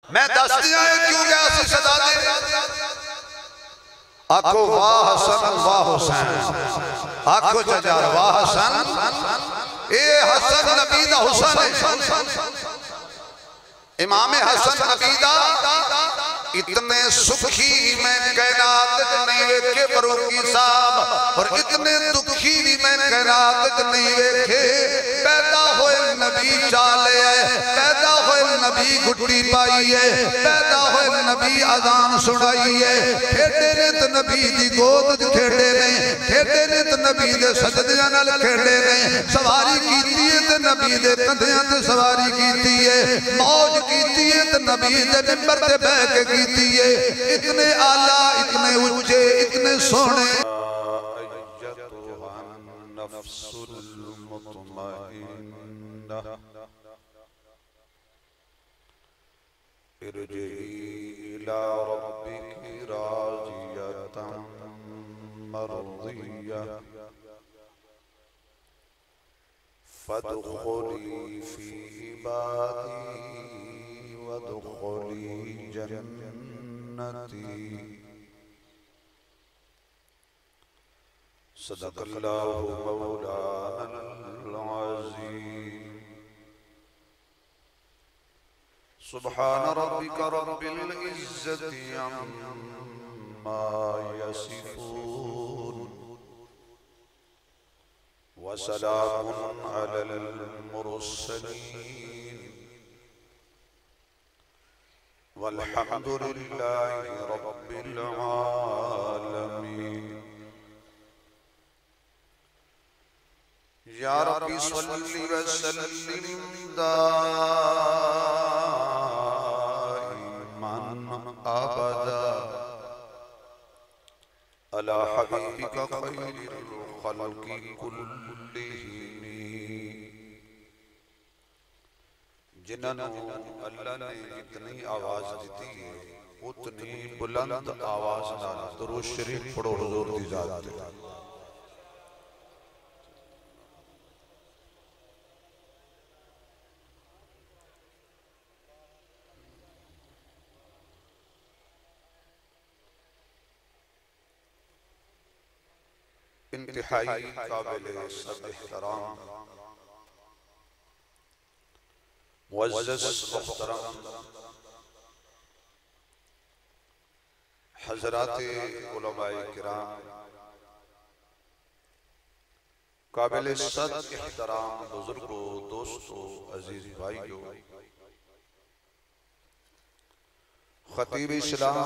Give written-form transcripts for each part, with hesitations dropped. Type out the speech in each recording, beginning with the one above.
मैं दस दिया क्यों गया सी सदा दे आखो वाह हसन वाह हुसैन आखो चजार वाह हसन ए हसन नबी दा हुसन है इमाम हसन नबी दा इतने सुखी मैं कैनात नहीं वेखे फरूकी साहब और इतने दुखी भी मैं कैनात नहीं वेखे पैदा होए नबी चाले पैदा होए नबी गुड्डी पाई है पैदा होए नबी अजान सुनाई है खेडे ने तो नबी दी गोद खेडे ने खेडे ने तो नबी दे सजदियां नाल खेडे ने सवारी कीती है ते नबी दे कंधियां ते सवारी कीती है मौज कीती है ते नबी दे मिंबर ते बैठ के कीती है इतने आला इतने ऊंचे इतने सोहने नफ्सुल मुतमइन्ना इरजिई इला रब्बिकी राज़ियतन मर्ज़िय्या फदखुली फी इबादी वदखुली जन्नती सदक़ल्लाहु मौलानल अज़ीम सुब्हान रब्बिका रब्बिल इज़्ज़ति अम्मा यसिफून व सलामुन अलल मुरसलीन वल्हम्दुलिल्लाहि रब्बिल आलमीन या रब्बी सल्लि व सल्लिम दाइमन अबदा अला हबीबिका खैरिल खल्क़ि कुल्लिहिम जिन्होंने अल्लाह ने जितनी आवाज दी है उतनी बुलंद आवाज नाल दुरूद शरीफ पढ़ो हुजूर दी जात ते इंतहाई काबिल सब एहतराम मुअज़्ज़ज़ मुहतरम हज़राते उलमाए किराम काबिल सब एहतराम बुजुर्गों दोस्तों अजीज भाइयों खतीब इस्लाम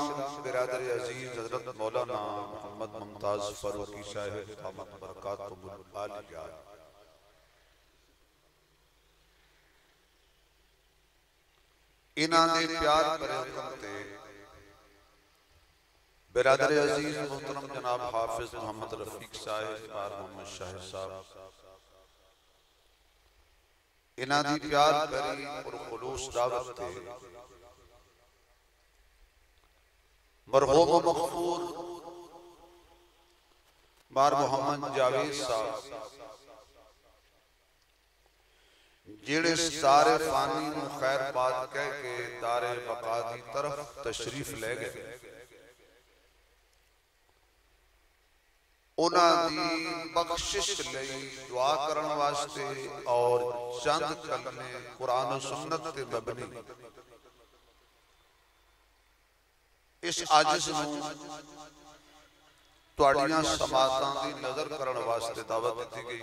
बिरादर अजीज हजरत मौलाना मोहम्मद मुमताज फारूकी साहिब दामत बरकातुहुल आलिया इन्होंने प्यार भरे हुक्म ते बिरादर अजीज मोहतरम जनाब हाफिज मोहम्मद रफीक साहिब और मोहम्मद शाहिद साहब इन्होंने प्यार भरी और खुलूस दावत ते मरहूम मगफूर बार मोहम्मद जावेद साहब जेड़े सारे फानी नूं खैर बात कह के दारे बका दी तरफ तशरीफ ले गए उन्हां दी बख्शिश लई दुआ करन वास्ते और चंद कलमे कुरान और सुन्नत ते मबनी इस आजिज़ नूं तुहाड़ियां समातां दी नजर करन वास्ते दावत दी गई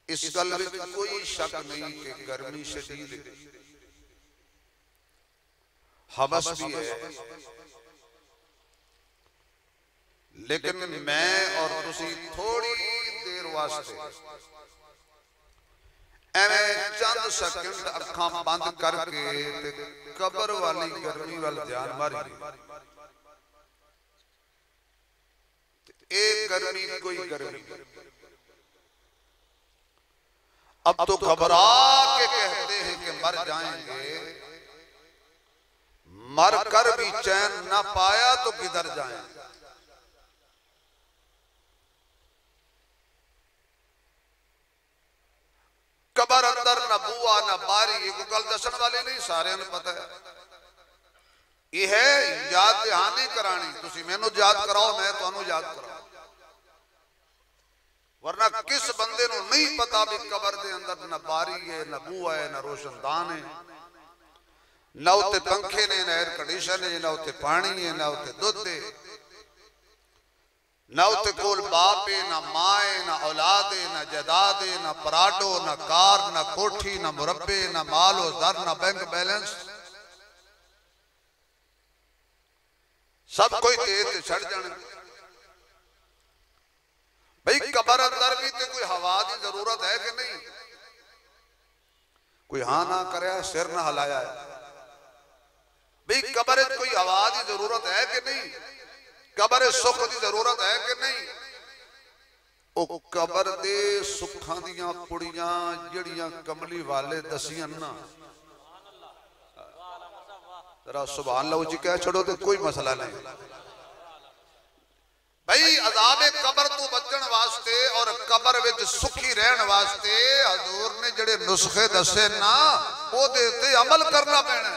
इस गल में कोई शक नहीं कि गर्मी शदीद हवस भी है लेकिन मैं और तुसी थोड़ी देर वास्ते एवें चंद सेकंड अखां बंद करके ते कबर वाली गर्मी वाल ध्यान मारी एक गर्मी कोई गर्मी अब तो घबरा के कहते हैं कि मर जाएंगे मर कर भी चैन ना पाया तो किधर जाएंगे कबर अंदर ना बुआ ना बारी, ये गल दसन वाली नहीं, सारे पता है। ये है याद ध्यान नहीं करानी, तुसी मैनू याद कराओ, मैं तुहानू याद कराओ। वरना किस बंदे नू नहीं पता भी कबर दे अंदर ना बारी है, ना बुआ है, ना रोशनदान है, ना उत्ते पंखे ने, ना एयर कंडीशन है, ना उत्ते पानी है, ना उत्ते दुध है, ना उत्ते कोल बाप है, ना मां है, ना औलाद है, ना जायदाद है, ना पराडो, ना कार, ना कोठी, ना मुरब्बे, ना माल और दर, ना बैंक बैलेंस, सब कोई तेज छड़ जाने। भाई कबर अंदर भी तो कोई हवा की जरूरत है कि नहीं? कोई हाँ ना करे, सिर ना हिलाया है। भाई कबर कोई हवा की जरूरत है कि नहीं? कबर सुख की जरूरत है कि नहीं? ओ कबर दे सुखा दियां पुड़ियां जड़ियां कमली वाले दसियां ना, जरा सुभान अल्लाह जी कह छोड़ो तो कोई मसला नहीं। भाई अज़ाबे कबर तो बचन वास्ते और कबर विच सुखी रहन वास्ते हजूर ने जड़े नुस्खे दसे ना, वो ते अमल करना पैना।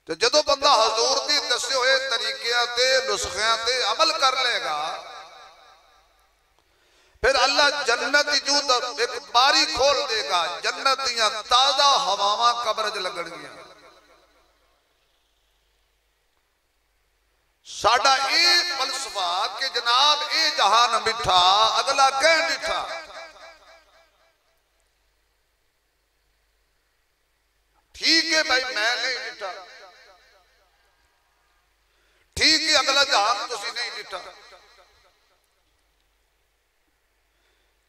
तो जदों बंदा हजूर दी दसे हुए तरीकियां ते नुस्खियां ते अमल कर लेगा, फिर अल्लाह जन्नत जू एक बारी खोल देगा, जन्नत दियां ताजा हवावां कब्र च लगणगियां। साडा ये फलसफा कि जनाब ये जहान मिठा अगला कह मिठा, ठीक है भाई मैं नहीं मिठा, ठीक है अगला जहान तुसी नहीं मिठा।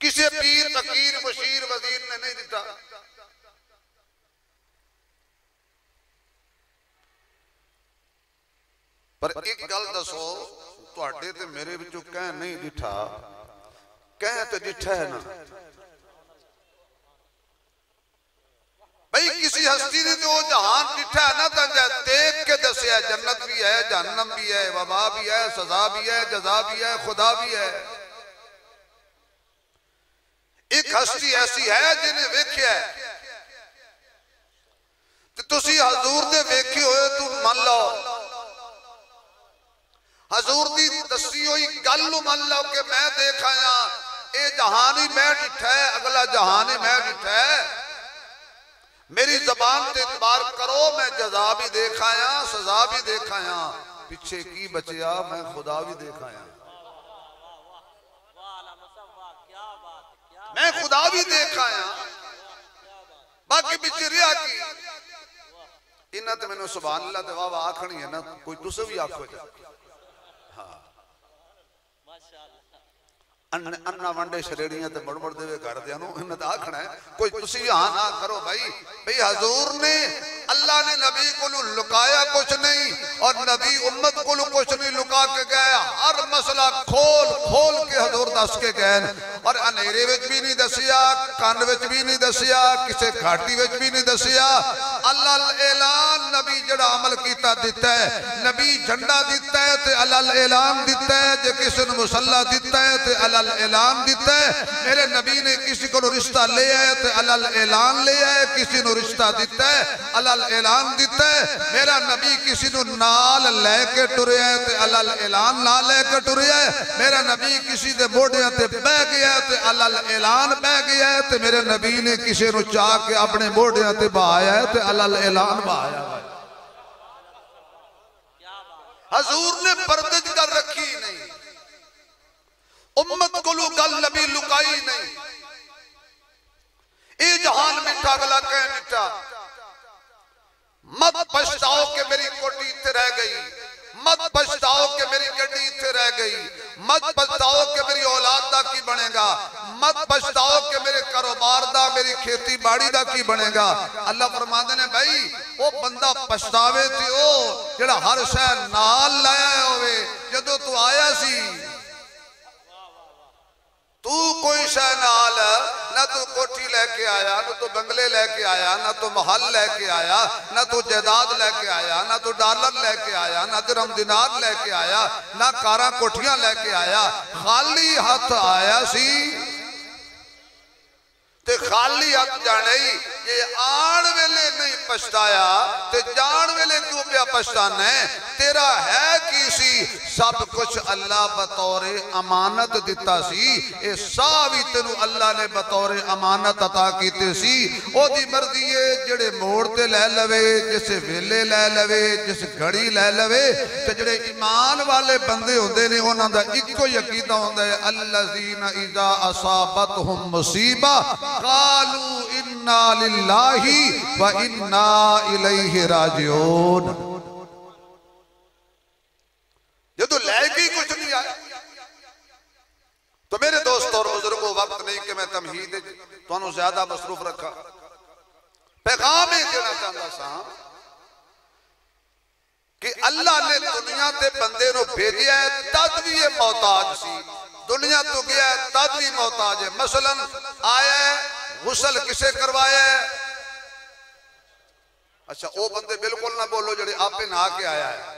किसी पीर फकीर बशीर वजीर ने नहीं दिता। पर एक गल दसो, तुहाडे ते मेरे विचों कह नहीं दिठा, कह तो दिठा है ना। भाई किसी हस्ती ने तो जहान दिठा है ना, तो देख के दसिया जन्नत भी है, जहन्नम भी है, वबा भी है, सजा भी है, जजा भी है, खुदा भी है। एक हस्ती ऐसी है जिन्हें वेख्या तो तुसी हजूर दे वेखे होए तू मान लो, हजूर दी दसी हुई गल मान लो कि मैं देख आया, ये जहान ही मैं डिठा है, अगला जहान ही मैं डिठा है। मेरी जबान ते इतबार करो, मैं जजा भी देख आया, सजा भी देख आया, पिछे की बचिया मैं खुदा भी देख आया। मैं खुदा भी देख आया, बाकी पिछे रिया की इन्हें तो मैंने सुभान अल्लाह ते वाह वाह आखनी है ना, कोई तुसे भी आखो जा। हाँ अन्ना वंडे शरेड़ियां ते मुड़ मुड़ देवे घर दियां नूं, इन्हें तो आखना है कोई तुसी भी हाँ ना करो। भाई भाई हजूर ने अल्लाह ने नबी को लुकाया कुछ नहीं, और नबी उम्मत को कुछ नहीं लुका के गए, हर मसला खोल खोल के हजूर दस के गए। और अनेरे विच भी नहीं दसिया, कन विच भी नहीं दसिया, किसी घाटी विच भी नहीं दसिया। अल्लाह ऐलान नबी जड़ा अमल कीता दिता है, नबी झंडा दिता है ते अल्लाह ऐलान दिता है, जे किसी ने मुसल्ला दिता है ते अल्लाह ऐलान दिता है। मेरे नबी ने किसी को रिश्ता ले आए तो अल्लाह ऐलान ले आए, किसी को रिश्ता दिता है अल्लाह ऐलान दिता है। मेरा नबी किसी को नाल लैके टुरे है तो अल्लाह ऐलान ना लैके टुरे है। मेरा नबी किसी के मोढ़ियां ते बह गया तो अल्लाह ऐलान बह गया है। तो मेरे नबी ने किसी को चाह के अपने मोढ़ियां ते बहाया है तो अल्लाह ऐलान बहाया है। हजूर ने पर्दज कर रखी नहीं, उम्मत को गल नबी लुकाई नहीं। ये जहान मिठा अगला कह मिठा, मत पछताओ कि मेरी कोठी इत्थे रह गई, मत पछताओ कि मेरी गड्डी इत्थे रह गई, मत पछताओ कि मेरी औलाद दा की बनेगा, मत पछताओ कि मेरे कारोबार दा, मेरी खेती बाड़ी दा की बनेगा। अल्लाह फरमाते ने भाई वो बंदा पछतावे ते ओ जेड़ा हर शै नाल लाया होवे। जदों तू आया सी तू कोई शह नाल ना, तू कोठी लेके आया, ना तू बंगले लेके आया, ना तू महल लेके आया, ना तू जायदाद लेके आया, ना तू डॉलर लेके आया, ना दिरहम दिनार लेके आया, ना कारा कोठियां लेके आया, खाली हाथ आया सी। खाली हाथ जाने ये आन वेले नहीं पछताया ते जान वेले क्यों पिया पछताना है? तेरा है की सी सब कुछ अल्लाह बतौरे अमानत दिता सी। ए साह भी तेनू अल्लाह ने बतौरे अमानत अता कीते सी। ओदी मर्जी है जेड़े मोड़ ते लै लवे, जिस वेले लै लवे, जिस घड़ी लै लवे। ते जेड़े ईमान वाले बंदे होंदे ने उन्हां दा इक्को ही अकीदा होंदा है अल्लज़ीना इज़ा असाबतहुम मुसीबा क़ालू इन्ना लिल्लाहि व इन्ना इलैहि राजिऊन। जदों लैके कुछ नहीं आया तो मेरे दोस्तों और बुजुर्गों, वक्त नहीं कि मैं तमहीद तुहानू ज्यादा मसरूफ रखा। पैगाम ये देना चाहता सा कि अल्लाह ने दुनिया ते बंदे नू भेजा है तद भी ये मोहताज सी। दुनिया तो गया तद भी मोहताज है। मसलन आया गुसल किसे करवाया है? अच्छा वो बंदे बिल्कुल ना बोलो जेड़े आपे नहा के आया है।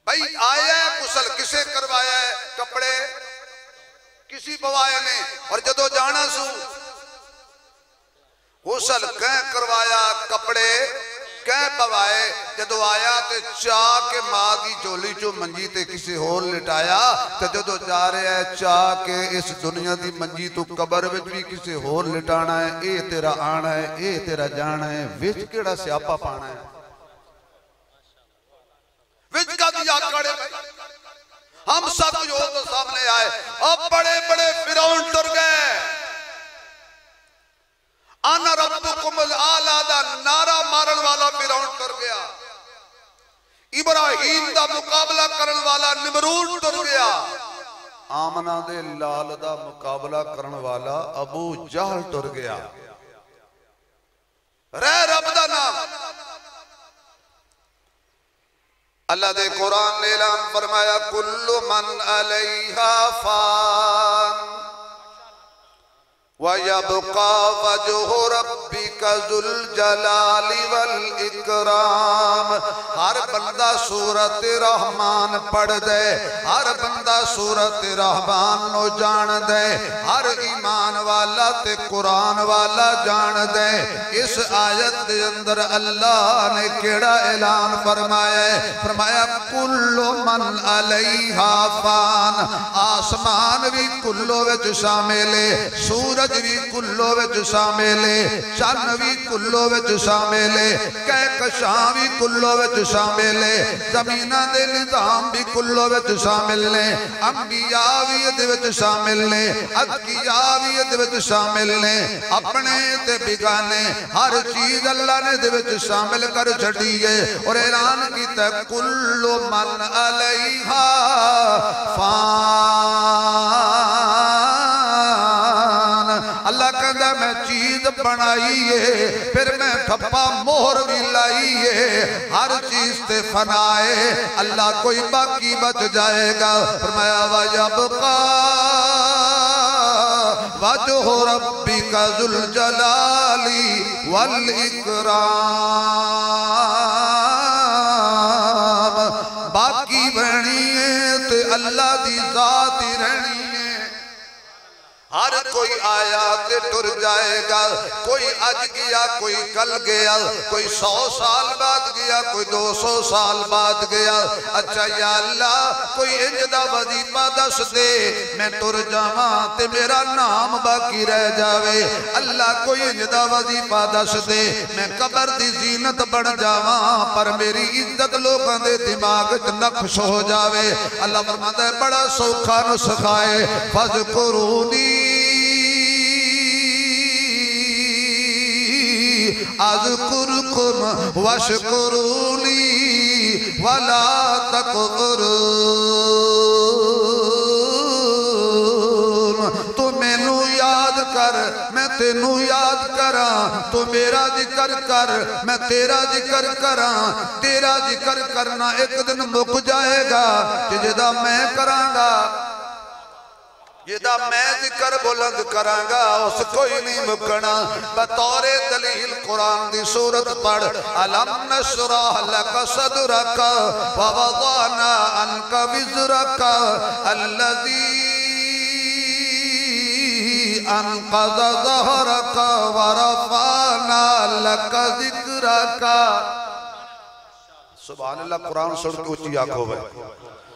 भाई आया गुसल किसे करवाया है? कपड़े किसी पवाए ने। और जदों जाना सू गुसल कह करवाया, कपड़े कह पवाए। जदों आया तो चाह के मां की झोली चो मंजी ते किसी होर लिटाया। तो जदों जा रहा है चाह के इस दुनिया की मंजी तू कबर विच भी किसी होर लिटाना है। ये तेरा आना है, ये तेरा जाना है, विच केड़ा स्यापा पाना है? विच का दी आकड़े हम सब जो तो सामने आए। अब बड़े बड़े फिरौन टुर गए। अना रब्बुकुमुल आला दा नारा मारन वाला फिरौन टुर गया। इब्राहिम दा मुकाबला करन वाला निमरूद टुर गया। आमना दे लाल दा मुकाबला करन वाला अबू जहल टुर गया। रह रब दा नाम। अल्लाह दे कुरान ने ऐलान फरमाया कुल्लु मन अलैहा फान व यबका वजहु रब्बिका जुल जलाली वल इकराम। हर बंदा सूरत रहमान पढ़ दे, हर बंदा सूरत रहमान नो जान दे, हर ईमान वाला ते कुरान वाला जान दे। इस आयत के अंदर अल्लाह ने केड़ा ऐलान फरमाया है? फरमाया कुल्लु मन अलैहा फान। आसमान भी कुल्लो विच शामिल है, सूरज भी कुल्लो विच शामिल है, चन्न भी कुल्लो विच शामिल है, कहकशां भी कुल्लो विच शामिल है, जमीना दे निजाम भी कुल्लो विच शामिल ने, अंबिया भी इहदे विच शामिल ने, अतकिया भी इहदे विच शामिल ने। अपने ते बिगाने हर चीज अल्लाह ने इहदे विच शामिल कर छड़ी है। और ऐलान कीता कुल्लु मन अलैहा अल्लाह कहता मैं चीज बनाई है, फिर मैं ठप्पा मोहर भी लाई है। हर चीज ते फनाए, अल्लाह कोई बाकी बच जाएगा। फरमाया वयबका वजहु रब्बिका जुल जलाली वल इकराम। बाकी बनी है ते अल्लाह दी जात ही रहनी है। हर कोई आया ते टुर जाएगा। कोई अज गया, कोई कल गया, कोई 100 साल बाद गया, कोई 200 साल बाद गया। अच्छा या अल्लाह कोई इंज दा वजीफा दस दे मैं टुर जावा ते मेरा नाम बाकी रह जावे। अल्लाह कोई इंज दा वजीफा दस दे मैं कबर दी जीनत बन जावा पर मेरी इज्जत लोगों के दिमाग च नक्श हो जावे। अल्लाह फरमाता है बड़ा सौखा नुस्खा है फज़कुरूनी अज़कुरुकुम वशकुरूनी वला तकफुरून। तू मैनू याद कर मैं तेनू याद करा, तू मेरा जिक्र कर मैं तेरा जिक्र करा। तेरा जिक्र करना एक दिन मुक जाएगा कि जिदा मैं करांगा, जिदा मैं जिक्र बुलंद करांगा उस कोई नहीं मुकना। बतौरे दलील कुरान दी सूरत पढ़ अलम नशरह लक सदरक व वज़अना अन्का विज़रक अल्लज़ी अनक़ज़ ज़हरक व रफ़अना लक ज़िक्रक। सुभान अल्लाह। कुरान सुन के उच्ची आंखों में,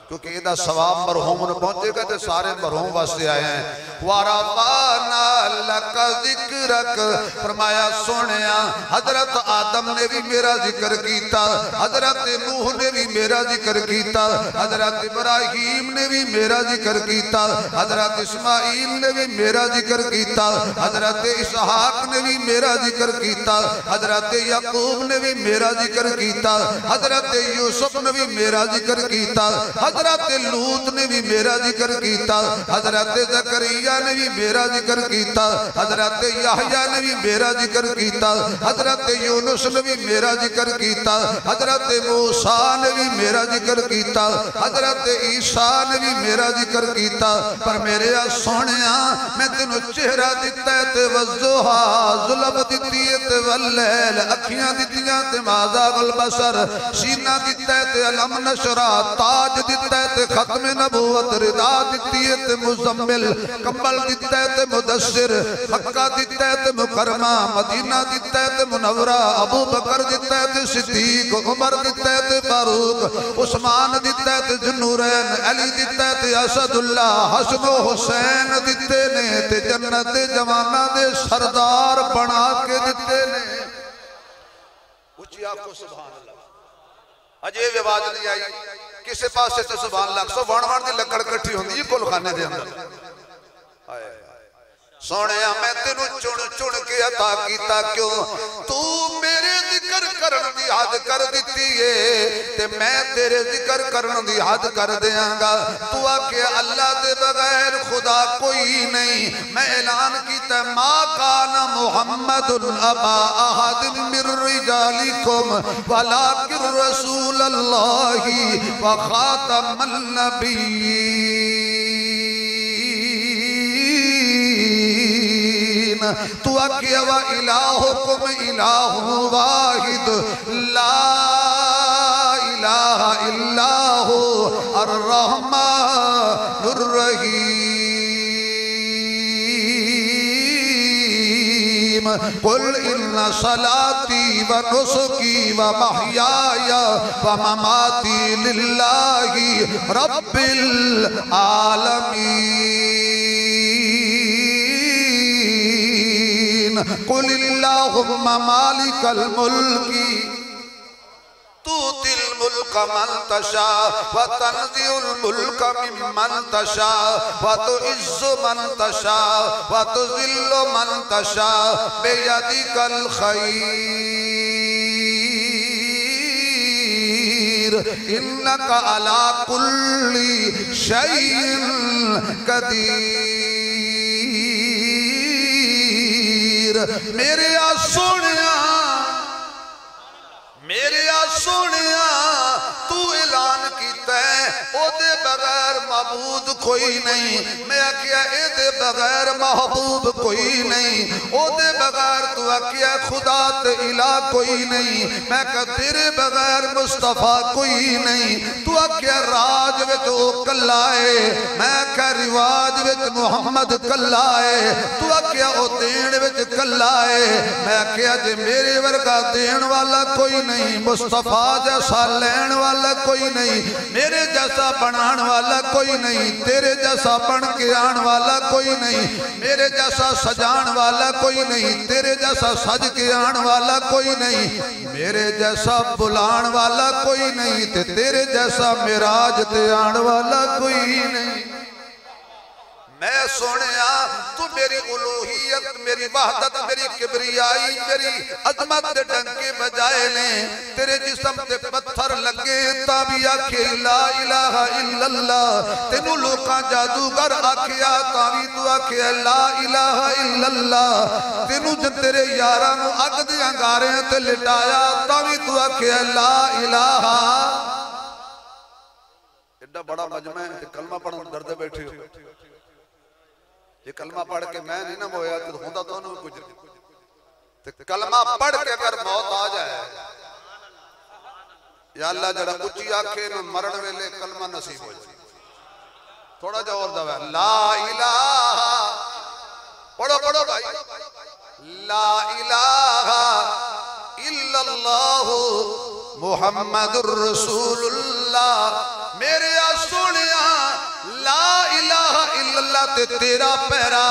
क्योंकि इहदा सवाब मरहूम ने पहुंचेगा तो सारे मरहूम वास्ते आए हैं। वरफ़अना लक ज़िक्रक, फरमाया सोनिया हजरत आदम ने भी मेरा जिक्र किया, हजरत नूह ने भी मेरा जिक्र किया, हजरत इब्राहीम ने भी मेरा जिक्र किया, हजरत इस्माइल ने भी मेरा जिक्र किया, हजरत इसहाक ने भी मेरा जिक्र किया, हजरत याकूब ने भी मेरा जिक्र किया, हजरत यूसुफ ने भी मेरा जिक्र किया, हजरत लूत ने भी मेरा जिक्र किया, हजरत ज़करिया ने भी मेरा जिक्र किया, हजरत याहया ने भी मेरा जिक्र किया, हजरत यूनुस ने भी मेरा जिक्र किया, हजरत मूसा ने भी मेरा जिक्र किया, हजरत ईसा ने भी मेरा जिक्र किया। पर मेरे सोनिया मैं तेनों चेहरा दिता है ते वज़्ज़ुहा, ज़ुल्फ़ दिती है ते वल्लैल, अखियां दितियां ते माज़ाग़ल बसर, सीना दिता है ते अलम नशरा, ताज दिता है ते खत्म नबूवत, रिदा दिती है ते मुज़म्मिल, कंबल दिता है ते मुदस्सिर, मक्का दिता है ते मुकरमा, मदीना दिता है ते मुनव्वरा, अबू बकर दिता है ते सिद्दीक, उमर दिता है ते फारूक, उस्मान दिता है ते जुन्नूरैन, अली दिता है ते असदुल्ला, हसन हुसैन दिते ने ते जन्नत जवाना दे सरदार बना के दिते ने। उच्ची आखो सुभान अल्लाह। अजे आवाज नहीं आई किसी पास से तो सुभान अल्लाह। सो वण वण दी लकड़ इकट्ठी होंदी है कुलखाने दे अंदर। हाय सोनिया मैं तेनू चुन चुन के अता कीता, क्यों तू मेरे जिक्र करन दी हद कर दिती है ते मैं तेरे जिक्र करन दी हद कर देंगा। तू आखे अल्लाह दे बगैर खुदा कोई नहीं। मैं ऐलान कीता मा काना मुहम्मदुन अबा अहद मिर रिजालिकुम वलाकिन रसूलुल्लाहि व खातमुन नबिय्यीन। तू आखे व इलाहुकुम इलाहु वाहिद ला इलाहा इल्लाहु अर्रहमानुर रहीम। कुल इन्ना सलाती व नुसुकी व महयाया व ममाती लिल्लाहि रब्बिल आलमीन। कुलिल्लाहुम्मा मालिकल मुल्की तूतिल मुल्क मन तशा व तनज़िउल मुल्क मिम्मन तशा व तुइज़्ज़ु मन तशा व तुज़िल्लु मन तशा बियदिकल खैर इन्नका अला कुल्ली शैइन कदीर। मेरे सोनिया तू ऐलान कीता है ओदे बगैर महबूद कोई नहीं। मैं आखिया एदे बगैर महबूब कोई नहीं। ओदे बगैर तू आखिया खुदा ते इला कोई नहीं। मैं कहा तेरे बगैर मुस्तफा कोई नहीं। तू आखिया राज विच ओ कल्ला है। मैं कहा रिवाज विच मुहम्मद कल्ला है। तू आखिया ओ देण विच कल्ला है। मैं आखिया जे मेरे वर्गा देण वाला कोई नहीं, मुस्तफा जैसा लैण वाला कोई नहीं, मेरे जैसा बनाने वाला कोई नहीं, तेरे जैसा बन के आने वाला कोई नहीं, मेरे जैसा सजान वाला कोई नहीं, तेरे जैसा सज के आने वाला कोई नहीं, मेरे जैसा बुलान वाला कोई नहीं, ते तेरे जैसा मिराज ते आने वाला कोई नहीं। मैं सोनिया तू मेरी उलूहियत, मेरी वहदत, मेरी किबरियाई, मेरी अजमत दे डंके बजाए ने। तेरे जिस्म ते पत्थर लगे तावी आखे ला इलाहा इल्लल्लाह। तेनू लोकां जादूगर आखिया तावी तू आखे ला इलाहा इल्लल्लाह। तेनू जब तेरे यारां नू अग दे अंगारियां ते लिटाया तावी तू आखे ला इलाहा। एडा बड़ा मजमा है ते कलमा पढ़न दर्द बैठे हो। ये कलमा पढ़ के मैं नहीं ना मोया तो होंदा दोनों कुछ। कलमा पढ़ के अगर मौत आ जाए या अल्लाह जरा उच्ची आखे न मरण वेले कलमा नसीब हो जाए। थोड़ा जा और दवा ला इलाहा पढ़ो पढ़ो भाई। ला इलाहा इल्लल्लाहु मुहम्मदुर रसूलुल्लाह। मेरे सोनिया ला इलाहा इल्लल्लाह ते तेरा पैरा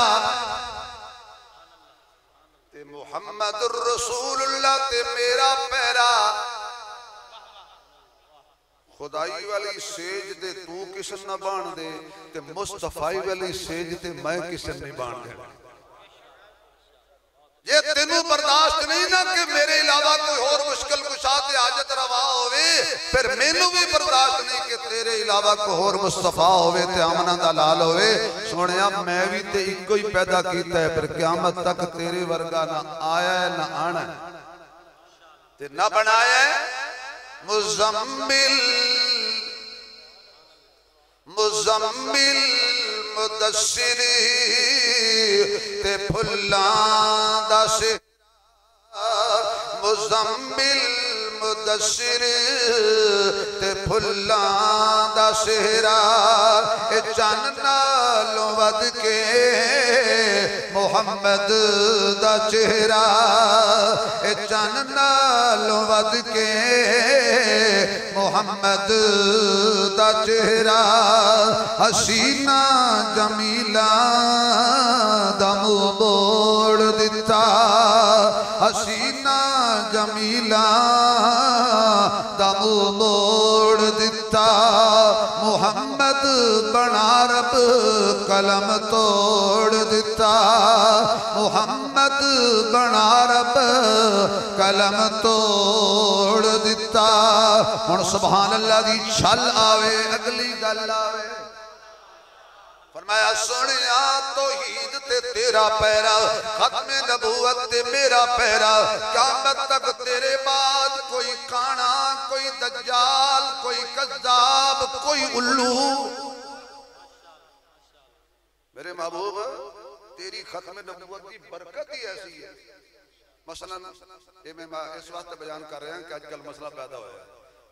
ते मुहम्मदुर रसूलुल्लाह ते मेरा पैरा। खुदाई वाली सेज दे तू किसन न बाण दे ते मुस्तफाई वाली सेज ते मैं किसन नहीं बाण दे। ये तेनू बर्दाश्त नहीं ना कि मेरे अलावा कोई और मुश्किल कुशा ते हाजत रवा होवे, फिर मैनू भी बर्दाश्त नहीं कि तेरे अलावा कोई और मुस्तफा होवे ते आमना दा लाल होवे। सोनिया मैं भी ते इको ही पैदा कीता है, फिर क़यामत तक तेरे वर्गा ना आया है ना आना ते ना बनाया है। मुज़म्मिल मुज़म्मिल मुदस्सिर ते फुल्लां दा सेहरा। मुज़म्मिल मुदस्सिर ते फुल्लां दा सेहरा। ए चन्न नालों वध के मुहम्मद दा चेहरा। ए चन्न नालों वध के मुहम्मद दा चेहरा। हसीना जमीला दा मुंह मोड़ दिता। हसीना जमीला दा मुंह मोड़ दिता। मुहम्मद बना रब कलम तोड़ दिता। मुहम्मद बना रब कलम तोड़ दिता। हुण सुभान अल्लाह दी छल आवे अगली गल आवे। फरमाया सोनिया तौहीद ते तेरा पैरा, खत्मे नबूवत ते मेरा पैरा। क़यामत तक तेरे बाद कोई काना, कोई दज्जाल, कोई कज़्ज़ाब, कोई उल्लू। मेरे महबूब तेरी खत्मे नबूवत की बरकत ही ऐसी है। मसलन ये मैं इस वास्ते बयान कर रहे हैं कि आजकल मसला पैदा हुआ है।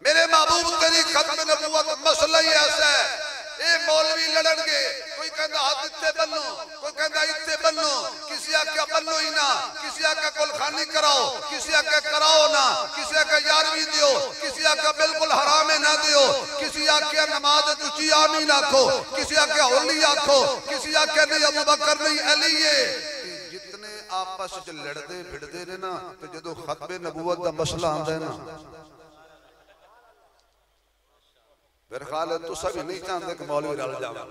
मेरे महबूब तेरी खत्मे नबूवत मसला ही ऐसा है। ये मौलवी लड़नगे, कोई कहता हाथ इत्ते बनो, कोई कहता इत्ते बनो। किसी आख्या बनो ही ना, किसी आख्या कुलखानी कराओ, किसी आख्या कराओ ना, किसी आख्या यारवी दियो, किसी आख्या बिल्कुल हरामे ना दियो, किसी आख्या नमाज उची आमीन आखो, किसी आख्या होली आखो, किसी आख्या नहीं अबू बकर नहीं अली। ये जितने आपस च लड़ते भिड़ते ने ना, तो जो खत्मे नबूवत का मसला आंदा है ना, मेरे ख्याल है तो सभी नहीं चाहते कि मौलवी लड़ जाए।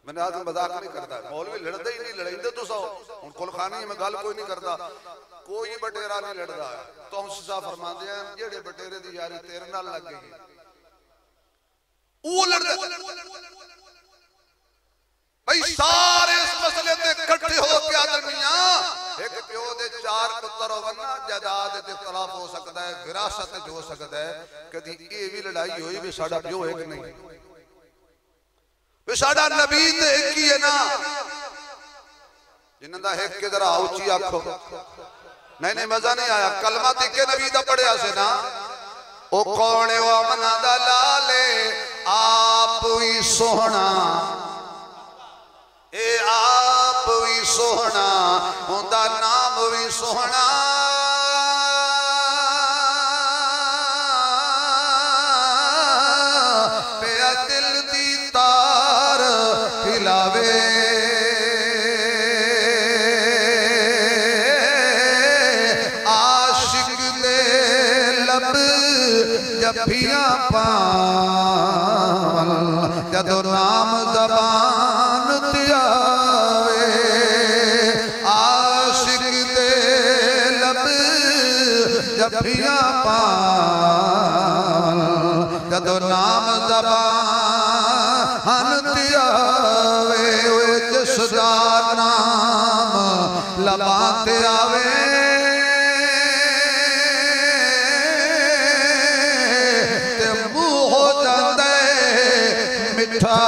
मैंने आज मजाक नहीं करता, मौलवी लड़ते ही नहीं, लड़ेंगे तो सौ हूं कुलखानी में गल कोई नहीं करता, कोई बटेरा नहीं लड़ता है। तो हम सिसा फरमाते हैं जेड़े बटेरे दी यारी तेरे नाल लग गई वो लड़ भाई। सारे इस मसले ते इकट्ठे हो के आदमियां एक प्यो दे चार पुत्र होवना, जायदाद ते इख्तलाफ हो सकता है, विरासत हो सकता है। कदी ये भी लड़ाई हुई भी साडा प्यो एक नहीं, भी साडा नबी ते एक ही है ना। जिन्हां दा एक किधर उची आखो। नहीं नहीं मजा नहीं आया। कलमा तिके नबी दा पढ़िया से ना। ओ कौन है वो अमना दा लाले आप ही सोहना। ए आप भी सोहना, उनका नाम भी सोहना। पिया दिल दी तार हिलावे। आशिक दे लब जफियां पावन, जदों नाम ज़बान ते आवे। आशिक दे लब जफियां पावन, जदों नाम ज़बान ते आवे। जिसदा नाम लबां ते आवे, ते मुंह हो जांदा मिठा।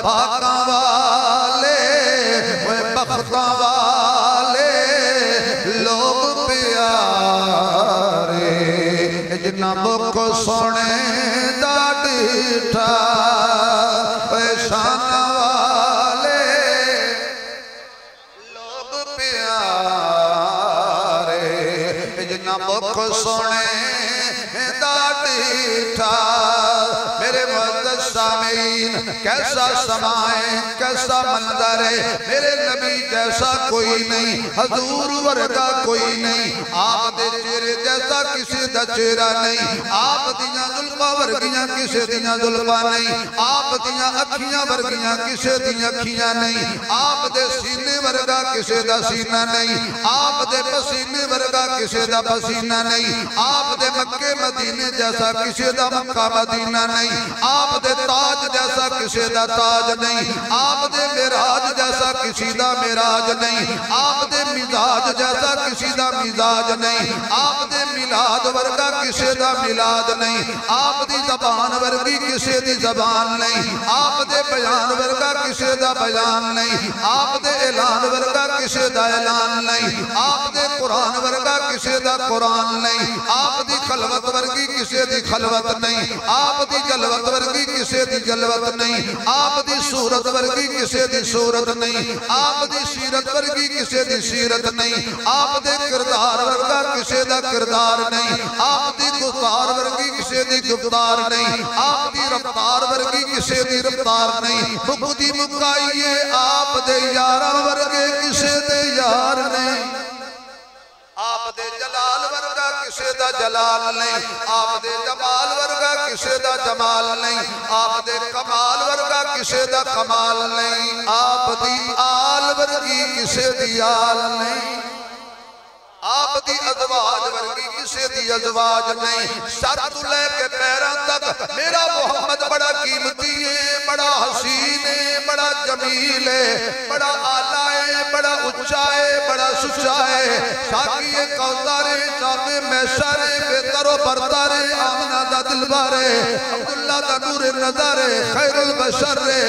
भागा वाले बख्ता वाले लोग प्यारे, जिन्ना मुख सोने दा डिठा। शान जिन्ना मुख सोने दा डीठा मेरे मुअज़्ज़ज़ सामीन कैसा समाए कैसा मंजर है मेरे नबी जैसा कोई नहीं हजूर वर्गा कोई नहीं आप दे चेहरे जैसा किसी दा चेहरा नहीं आप दियां जुल्फां वर्गियां किसी दियां जुल्फां नहीं आप दियां अखियां वर्गियां किसी दियां अखियां नहीं आप दे सीने वर्गा किसी दा सीना नहीं आप दे पसीने वर्गा किसी दा पसीना नहीं आप दे मक्के मदीने जैसा किसी दा मक्का मदीना नहीं आप दे ताज जैसा किसी दा ताज नहीं आप दे मिराज जैसा किसी दा मिराज नहीं आप दे मिजाज जैसा किसी दा मिजाज नहीं आप दे मिलाद वर्गा किसी दा मिलाद नहीं आप दी ज़बान वर्गी किसी दी ज़बान नहीं आप दे बयान वर्गा किसी दा बयान नहीं आप दे ऐलान वर्गा किसी दा ऐलान नहीं आप दे कुरान वर्गा किसी दा कुरान नहीं आप दी खलवत वर्गी किसी दी खलवत नहीं आप दी जलवत वर्गी किसी दी जलवत नहीं आप दी सूरत वर्गी किसी दी सूरत नहीं आप दी सीरत वर्गी किसी दी सीरत नहीं आप दे किरदार वर्गा किसी दा किरदार नहीं आप दी गुफ्तार वर्गी किसी दी गुफ्तार नहीं आप दी रफ्तार वर्गी किसी दी रफ्तार नहीं मुक्ति मुकाइए आप दे यारा वर्गे किसी दे यार नहीं आप दे जलाल वर्गा किसी दा जलाल नहीं आप दे जमाल वर्गा किसी दा जमाल नहीं आप दे कमाल वर्गा किसी दा कमाल नहीं आप दी आल वर्गी किसी दी आल नहीं आप दी अज़वाज वर्गी किसी दी अज़वाज नहीं सर तो लेके पैरों तक मेरा मोहम्मद बड़ा कीमती है बड़ा हसीन है बड़ा जमील है बड़ा आला है बड़ा उच्चा है बड़ा सुच्चा है साकी है कौसर है जामे मैसर है बेतरो बरतर है आमना दा दिलबर है अब्दुल्ला दा नूर नजर है खैरुल बशर है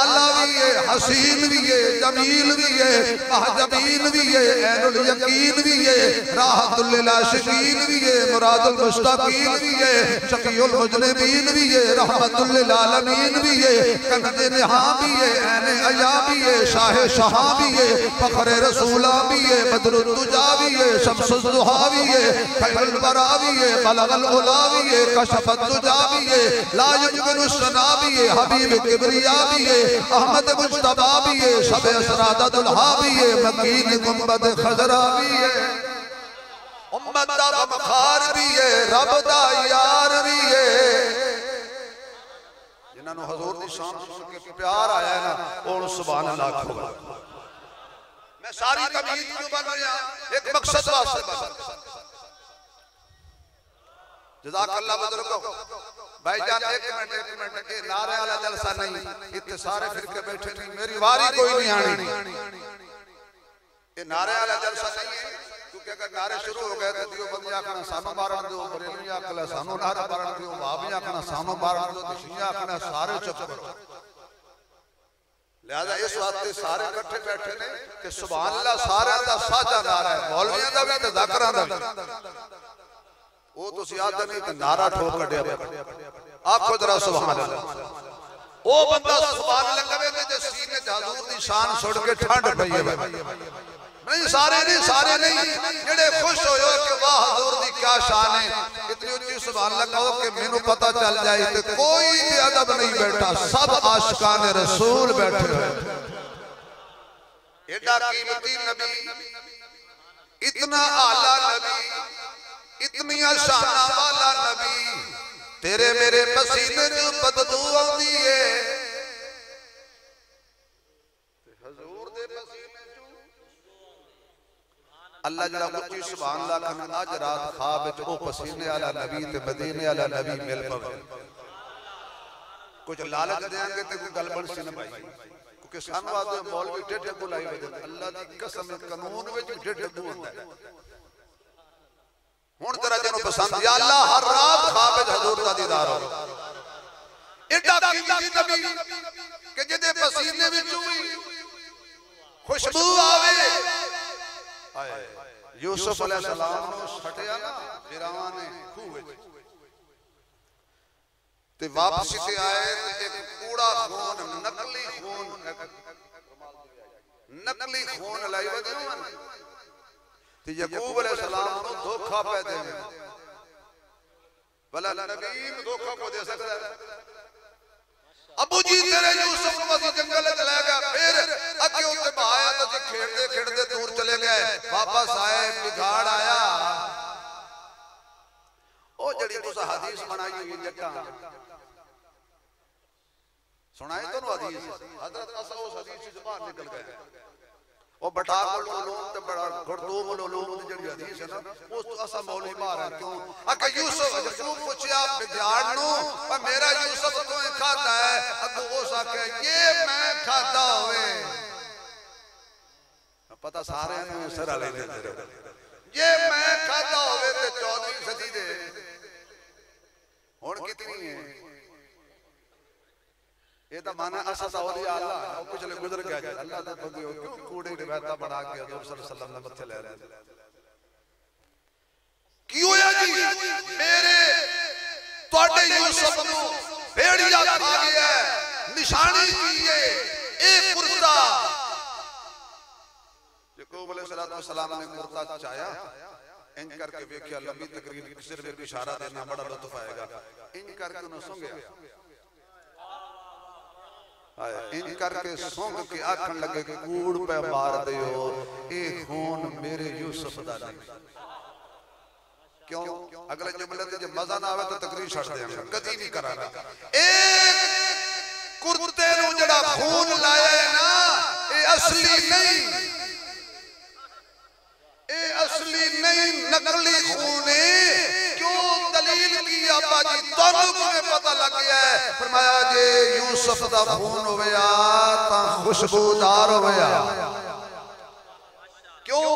आला भी है हसीन भी है जमील भी है महजबीन भी है ऐनुल यकीन भी है राहतुल लिल आशिकीन भी है मुरादुल मुश्ताकीन भी है शकीउल मुजरिमीन भी है रहमतुल लिल आलमीन भी है कंज़े निहा भी है ऐने अया भी है शाह शहा भी है फखरे रसूला भी है बदरुद दुजा भी है शम्सुद दुहा भी है खैरुल वरा भी है बलगल उला भी है कशफत दुजा भी है ला युजबिनु सना भी है हबीब किबरिया भी है अहमद मुज्तबा भी है शब असरादा दुल्हा भी है मकीन गुंबद खजरा भी है उम्मत दा गमखार भी है रब दा यार भी है जिन्हां नूं हजूर दी शान सुन के प्यार आया है ना ओह सुभान अल्लाह आखो मैं सारी तमीज क्यों बन रहा एक मकसद वास्ते जज़ाकल्लाह बुजुर्गो भाईजान एक मिनट ये नारे वाला जलसा नहीं इतने सारे फिरके बैठे नहीं मेरी वारी कोई नहीं आनी ये नारे वाला जलसा नहीं है क्योंकि अगर नारे शुरू हो गए तो दियो बंदे आखना सानू मारन दो बरेली आखला सानू नारा मारन दो भाभी आखना सानू मारन दो दिशियां आखना सारे चुप करो लिहाजा इस वास्ते सारे इकट्ठे बैठे ने कि सुभान अल्लाह सारे दा साझा नारा है मौलवियां दा भी ते ज़ाकरां दा भी वो तुसी आदे नहीं ते नारा ठोक कढिया आखो जरा सुभान अल्लाह ओ बंदा सुभान अल्लाह कहे ते सीने च हजूर दी शान छोड़ के ठंड पई है नहीं सारे नहीं जेड़े खुश होयो कि वाह हजूर दी क्या शान है इतनी ऊंची सुभान अल्लाह कहो कि मेनू पता चल जाए ते कोई भी अदब नहीं बैठा सब आशिकान रसूल बैठे हुए एडा कीमती नबी इतना आला नबी इतनी शाना वाला नबी तेरे मेरे पसीने जो बदबू आती है हजूर दे पसीने अल्लाह जड़ा उच्ची सुभान अल्लाह कहना अज रात ख्वाब विच ओ पसीने वाला नबी ते मदीने वाला नबी मिल पवे कुछ लालच देंगे ते कोई गल बन सी ना भाई क्योंकि सानू आदे मौलवी टेढ़े बुलाई वदे अल्लाह दी कसम कानून विच टेढ़े बू हुंदा है हुन तेरा जिन्हों पसंद या अल्लाह हर रात ख्वाब विच हजूर दा दीदार हो एडा कीमती नबी कि जिहदे पसीने विचों खुशबू आवे यूसुफ अलैहिस्सलाम नु छटिया ना फिरौन ने खूह विच ते वापसी ते आए ते एक कूड़ा खून नकली खून लाई वदे ते याकूब अलैहिस्सलाम को धोखा पे दे भला नबी धोखा को दे सकता है। अबू जी तेरे यूसुफ को मसी जंगल च ले गया, फिर अगे उत्ते बहाया तो खेड़ते खेड़ते दूर चले गए, वापस आए बिगाड़ आया। ओ जड़ी तुस हदीस बनाई हुई जट्टा सुनाए तो हदीस हजरत असा उस हदीस से बाहर निकल गए। ओ बटाकुल उलूम ते बड़ा गुरदूम उलूम दी जड़ी हदीस है ना उस तो असा मौलवी बाहर है। क्यों अके यूसुफ याकूब पूछया बिगाड़ नु पर मेरा यूसुफ तो खाता है, अगो उस आके ये मैं खाता होवे पता सारे नु सिर ले लेंदे ये मैं खाता होवे ते 14वीं सदी दे हुन कितनी है ये तो माना असा औलिया अल्लाह है ओ पिछले गुजर गया अल्लाह दे बंदे क्यों कूड़े रिवायत बना के हजूर सल्लल्लाहु अलैहि वसल्लम ने मथे ले रहे की होया जी मेरे तोड़े यूसुफ नु भेड़िया खा गया निशानी की है ए कुर्ता याकूब अलैहिस्सलाम ने कुर्ता चाया इन करके देखिया लंबी तकरीर सिर्फ एक इशारा देना बड़ा लुत्फ आएगा। इन करके उन्हें सुन गया इन करके सूंघ के आखन लगे कूड़ पे मार दियो ए खून मेरे यूसुफ दा नहीं। क्यों अगले जुमले ते जब मजा ना आवे तो तकरीर छड़ देंगे कदी नहीं कराना। एक कुर्ते नु जड़ा खून लाया है ना ए असली नहीं, ए असली नहीं नकली खून है। क्यों दलील की अब्बा जी तन्नू में पता लग गया है। फरमाया जे यूसुफ दा खून होया ता खुशबूदार होया। क्यों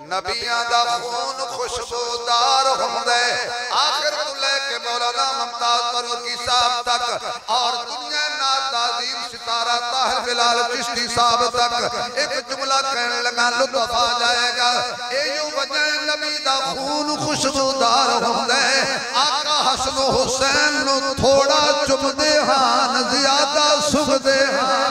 नबियां दा खून खुशबूदार हुंदा है। आखिर तो लेके मौलाना मुमताज फरूकी साहब तक और दुनिया नाज़ीम सितारा ताहिर बिलाल चिश्ती साहब तक एक जुमला कहने लगा लुत्फ आ जाएगा। ए यूं वजह नबी दा खून खुशबूदार हुंदा है। आका हसन हुसैन नु थोड़ा चुमदे हां ज्यादा सुखदे हां।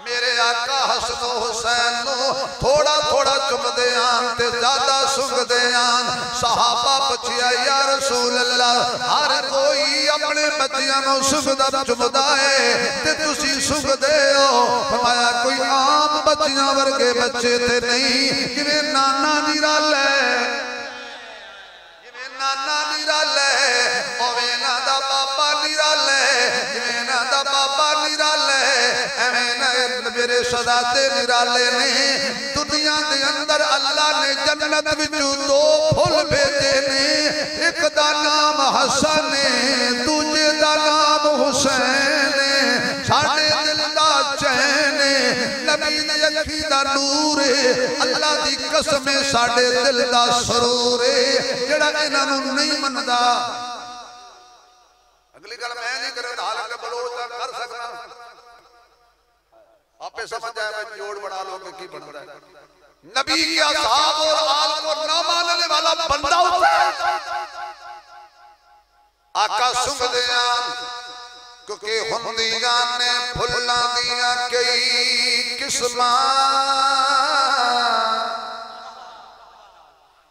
मेरे आका हसन हुसैन नु थोड़ा थोड़ा चुमदे आन ते ज्यादा सुखदे आन। सहाबा पुछया या रसूल अल्लाह हर कोई अपने बच्चियां नु सुखदा चुमदा है ते तुसी सुखदे हो। फरमाया कोई आम बच्चियां वर्गे बच्चे ते नहीं जिवें नाना निराला है जिवें नाना निराला है ओवें ना दा बाबा निराला है जिवें ना दा बाबा निराला है एवें मेरे सदाते निराले ने। दुनिया के अंदर अल्लाह ने जन्नत विचों दो फुल भेजे ने, एक दा नाम हसन है दूजे दा नाम हुसैन है। साडे दिल दा चैन है नबी दी अखी दा नूर है। अल्लाह दी कसम है साडे दिल दा सरूर है जेड़ा इन्हां नूं नहीं मनदा। अगली गल मैं नहीं करे हालांकि बलोच कर सकना आपे समझ आया मैं जोड़ बना लो की बनता है। नबी के असहाब और आल को ना मानने वाला बंदा होता है। आका सुंघदे आन क्योंकि हुंदियां ने फुल्लां दियां कई किस्मां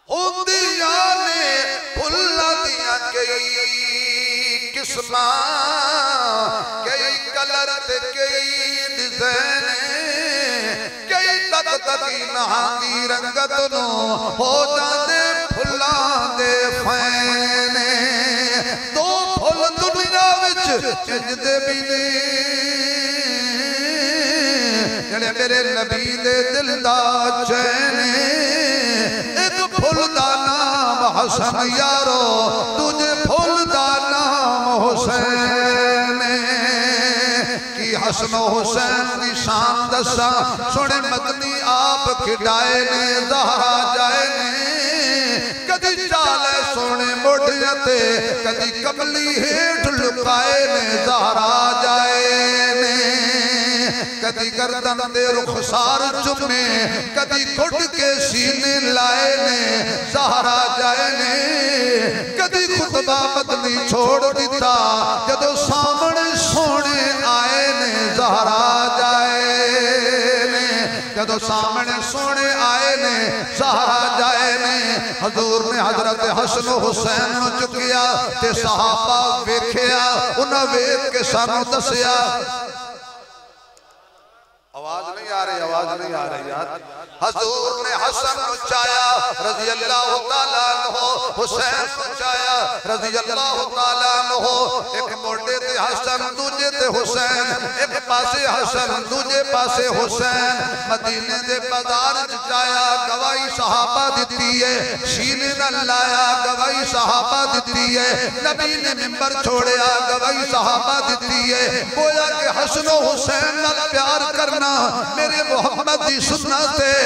हुंदियां ने फुल्लां दियां कई किस्मां कई कलर ते कई डिजाइन कई तक तकी नहांदी रंगत नो हो जाते फुल्लां दे फैन। दो फुल दुनिया विच इंजदे भी ने जेड़े मेरे नबी दे दिल दा चैन। एक फुल दा नाम हसन यारो दूजे फुल दा नाम हुसैन। हसन हुसैन की शान दसा सोने मदनी आप खिडाए ने ज़हरा जाए ने। कदी चाले सोने मोढ़ियां ते कदी कमली हेठ लुकाए ने ज़हरा जाए ने। कदी गर्दन दे रुखसार चुमे कदी घुट के सीने लाए ने ज़हरा जाए ने। कदी खुतबा मदनी छोड़ दिता जदों सामने सोने आए ने ज़हरा जाए ने। जदों सामने सोने आए ने ज़हरा जाए ने हजूर ने हजरत हसन हुसैन नूं चुकिया ते सहाबा वेखिया उन्हां वेख के सानू दसिया। आवाज नहीं आ रही, आवाज नहीं आ रही यार। हजूर ने हसन चाया रजी अल्लाह तआला अन्हु, हुसैन चाया रजी अल्लाह तआला अन्हु। एक मोढे ते हसन दूजे ते हुसैन, एक पासे हसन दूजे पासे हुसैन। मदीने दे बाजार च चाया गवाही सहाबा दिती है, सीने नाल लाया गवाही सहाबा दिती है। नबी ने मिंबर छोड़िया गवाही सहाबा दिती है। बोला कि हसन हुसैन नाल प्यार करना मेरे मोहम्मद की सुन्नत है।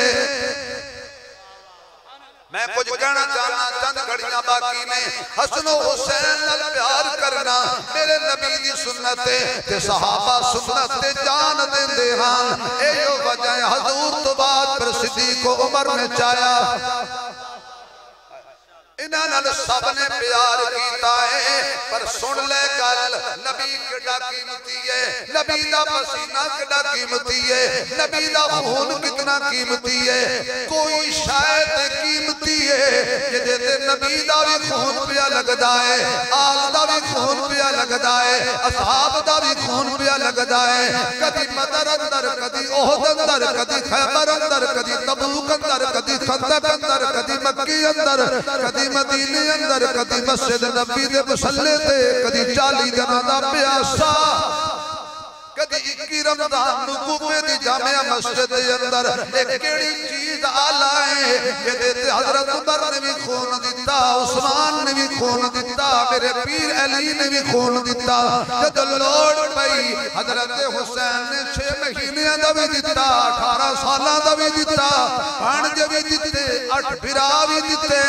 मैं कुछ कहना चाहना, चंद घड़ियां बाकी ने। हसन हुसैन नाल प्यार करना मेरे नबी की सुन्नत है ते सहाबा सुन्नत ते जान देंदे हां। एयो वजह है हजूर तो बाद फिर सिद्दीक उमर ने चाया। इन्हां नाल सब ने प्यार कीता है। पर सुन ले गल, नबी कितना कीमती है, नबी दा पसीना कितना कीमती है, नबी दा खून कितना कीमती है। कोई शायद कीमती है जिहदे ते नबी दा भी खून पिया लगदा है, आल दा भी खून पिया लगदा है, असहाब दा भी खून पिया लगदा है। कदी बदर अंदर, कदी ओहद अंदर, कदी खैबर अंदर, कदी तबूक अंदर, कदी खंदक अंदर, कदी मक्की अंदर, कदी मदीने अंदर, कदी मस्जिद नबी दे मुसल्ले ते, कदी 40 दिनां दा प्यासा, कदी 21 रमजान नूं कूफे दी जामिया मस्जिद दे अंदर। एक केड़ी चीज आला है जिहदे ते हजरत उमर ने भी खून दिता, उस्मान ने भी खून दिता, मेरे पीर अली ने भी खून दिता। जदों लोड़ पई हजरत हुसैन ने 6 महीने दा भी दिता, 18 सालां दा भी दिता, 5 भी दिते, 8 बिरा भी दिते।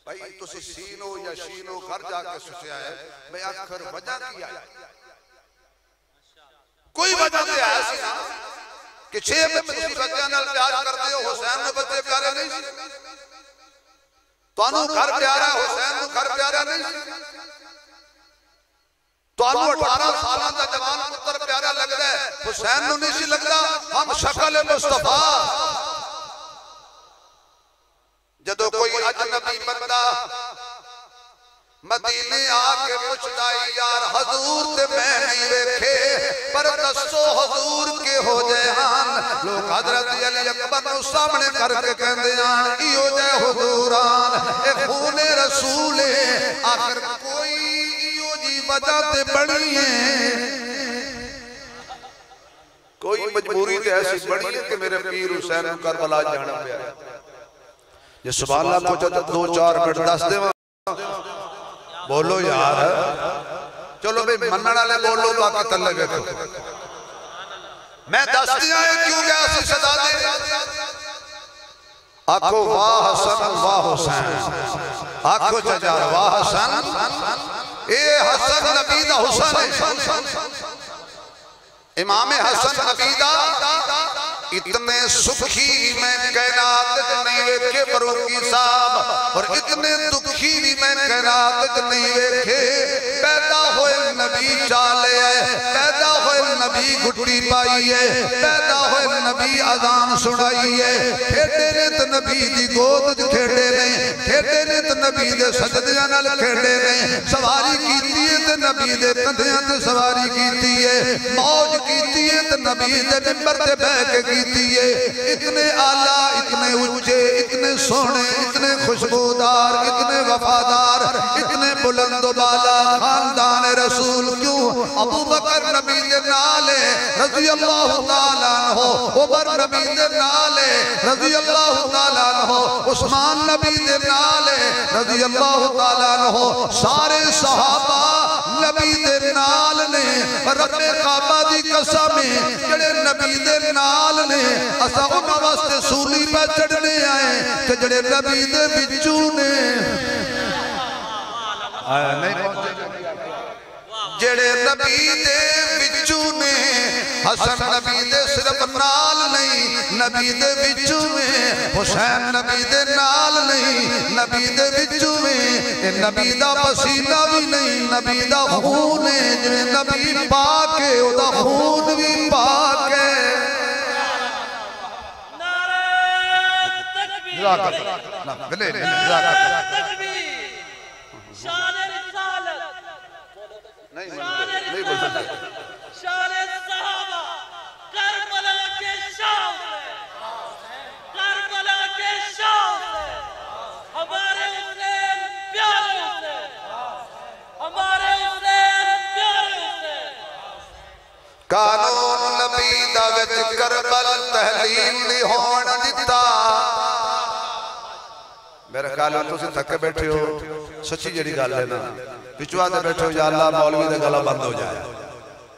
भाई तुसी सीनो या शीनो घर जाके सोचा है मैं आखिर वजह क्या है? कोई वजह तो है सी ना कि 6 बच्चे बच्चों नाल प्यार करते हो, हुसैन ने बच्चे प्यारे नहीं सी? तुहानू घर प्यारा, हुसैन नू घर प्यारा नहीं सी? तुहानू 18 साल का जवान पुत्र प्यारा लगदा है, हुसैन नू नहीं सी लगदा? हम शक्ल मुस्तफा जदों कोई अजनबी बंदा मदीने आके पुछदा यार हजूर ते मैं नहीं वेखे, पर दसो हजूर के हो जहान। लोग हजरत अली अकबर नू सामने करके कहंदे आन इहो जै हुजूरान ए खूने रसूल है। आखिर कोई इहो जी वजह ते बनी है, कोई मजबूरी ते ऐसी बनी है कि मेरे पीर हुसैन नू करबला जाना पिया। ये सुभान अल्लाह को 2-4 मिनट दस देवा, बोलो यार। चलो भाई मनण वाले बोलो, बाकी तले देखो। मैं दस दिया है क्यों गया सी सदा दे। आखो वाह हसन वाह हुसैन, आखो चचा वाह हसन, ए हसन नबी दा हुसन है। इमाम हसन नबी दा इतने सुखी मैं कायनात नहीं वेखे फरूकी साहब, और इतने दुखी भी मैं कायनात नहीं वेखे। पैदा होए नबी चाले है, पैदा होए नबी घुट्टी पाई है, पैदा होए नबी अजान सुनाई है। खेडे ने तो नबी दी गोद खेडे ने, खेडे ने तो नबी दे सजदियां नाल खेडे ने, सवारी कीती है ते नबी दे कंधियां ते सवारी कीती है, मौज कीती है ते नबी दे मिंबर ते बैठ के कीती है। इतने आला, इतने ऊंचे, इतने सोहने, इतने खुशबूदार, इतने वफादार, इतने बुलंद बाला खानदान रसूल क्यों? अबू बकर नबी दे नाल है रज़ी अल्लाह तआला अन्हु, उमर नबी दे नाल है रज़ी अल्लाह तआला अन्हु, उस्मान नबी दे नाल है रज़ी अल्लाह तआला अन्हु। सारे सहाबा नबी दे नाल ने। रब्बे काबा दी कसम जेड़े नबी दे नाल ने, असा उन्हां वास्ते सूली पे चढ़ने आए ते जेड़े नबी दे विचू ने जेड़े नबी दे विचू ने। हसन नबी दे सिर्फ नाल नहीं, नबी दे विचू में। हुसैन नबी दे नाल नहीं, नबी दे विचू में। नबी दा पसीना भी नहीं, नबी दा खून है। जिवें नबी पाके ओदा खून भी पाके नहीं बोल सकते। कानून नबी दा विच करबल तहलील नहीं होण दिता। मेरे ख्याल में तुम थके बैठे हो, सच्ची जी गल है ना, पिछवा दे बैठे हो या अल्लाह मौलवी का गला बंद हो जाए,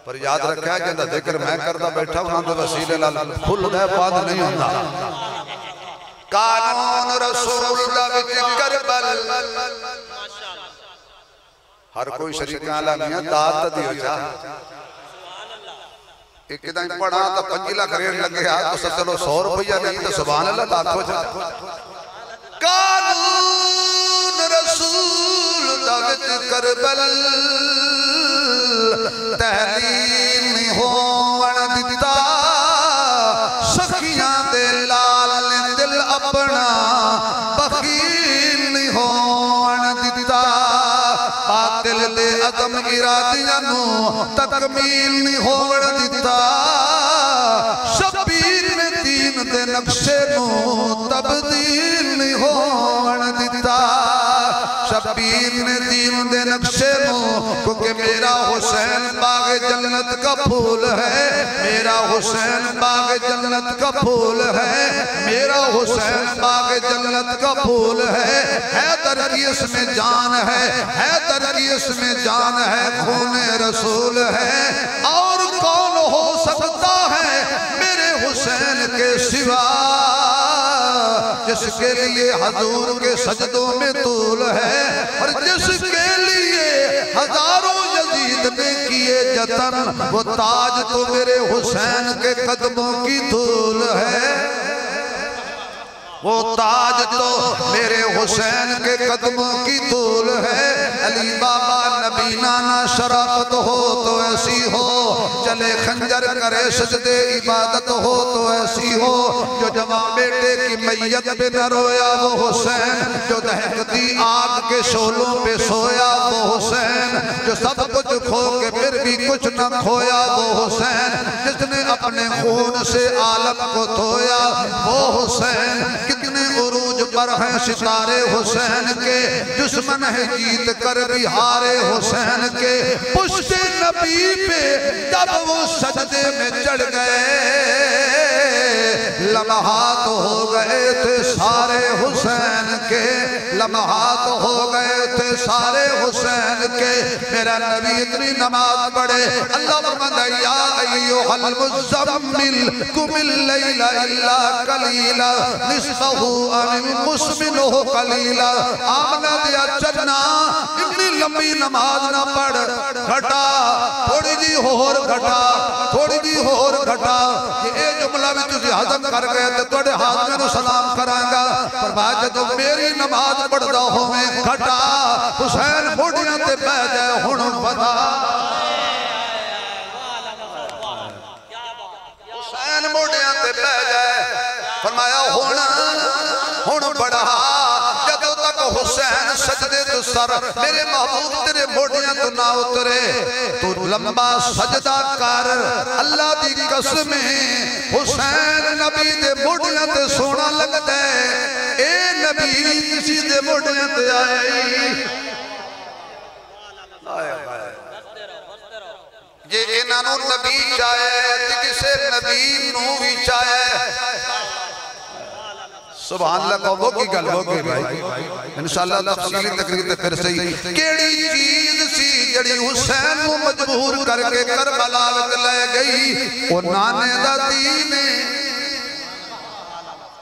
पर याद रखा कहता जिक्र मैं करता बैठा उन्होंने वसीले नाल खुलदा बंद नहीं होता। कानून रसूल दा विच करबल हर कोई शरीका ला मियां दात दी हो जा। एक दिन पढ़ा तो 5 लाख रेट लगे तो चलो 100 रुपया नहीं तो सुभान अल्लाह दात हो जा। कानून रसूल दा विच करबल तहलील नहीं होवण दिता। सखियां दे लाल ने दिल अपना बखील नहीं होवण दिता। बातिल दे अदम इरादियां नू तकमील नहीं होवण दिता। शबीर ने दीन दे नक्शे नू तब्दील नहीं होवण दिता। शबीर ने दीन दे नक्शे नू, क्योंकि मेरा हुसैन बाग जन्नत का फूल है, मेरा हुसैन बाग जन्नत का फूल है, मेरा हुसैन बाग जन्नत का फूल है। हैदर की इसमें जान है, हैदर की इसमें जान है, खूने रसूल है। और कौन हो सकता है मेरे हुसैन के सिवा, जिसके लिए हजूर के सजदों में तूल है, और जिसके लिए हजारों यजीद ने किए जतन, वो ताज तो मेरे हुसैन के कदमों की धूल है। वो ताज तो मेरे हुसैन के कदमों की धूल है। अली बाबा नबी नाना शराफत हो तो ऐसी हो, चले खंजर करे सजदे इबादत हो तो ऐसी हो। जो जवां बेटे की मैयत पे न रोया वो हुसैन, जो दहकती आग के शोलों पे सोया वो हुसैन, जो सब कुछ खो के फिर भी कुछ न खोया वो हुसैन, जिसने अपने खून से आलम को धोया वो हुसैन। कितने उरूज पर हैं सितारे हुसैन के, दुश्मन है जीत कर भी हारे हुसैन के। पुश्ते नबी पे जब वो सजदे में चढ़ गए, लम्हात हो गए थे सारे हुसैन के, लम्हात हो गए थे सारे हुसैन के। मेरा नबी इतनी नमाज पढ़े, अल्लाह फरमाता या अय्युहल मुज़म्मिल कुमिल लैला इल्ला कलीला निस्फहु अव मुस्मिलहु कलीला। आमना दिया चन्ना इतनी लंबी नमाज ना पढ़, घटा थोड़ी जी होर घटा, थोड़ी जी होर घटा। ये जुमला भी तुझे हजम कर गए तो थोड़े हाथ में नु सलाम करांगा, पर बाद जब मेरी नमाज पढ़दा होवे घटा, हुसैन मोड़ियां ते बह जाए हुण पता। हुसैन मोड़ियां ते बह जाए, फरमाया हुण बढ़ा। जदों तक हुसैन सजदे तो सर मेरे महबूब तेरे मोड़ियां तो ना उतरे, तू लंबा सजदा कर। अल्लाह दी कसम हुसैन नबी दे मोड़ियां ते सोना लगदा है, ए नबी किसी दे मोड़ियां ते आए। जे इन्हां नूं नबी चाहे ते किसे नबी नूं भी चाहे। सुभान अल्लाह वो की गल होगी भाई, इंशाअल्लाह तफसीली तकरीर ते फिर सही। केड़ी चीज सी जड़ी हुसैन को मजबूर करके करबला विच ले गई? ओ नाने दा दीन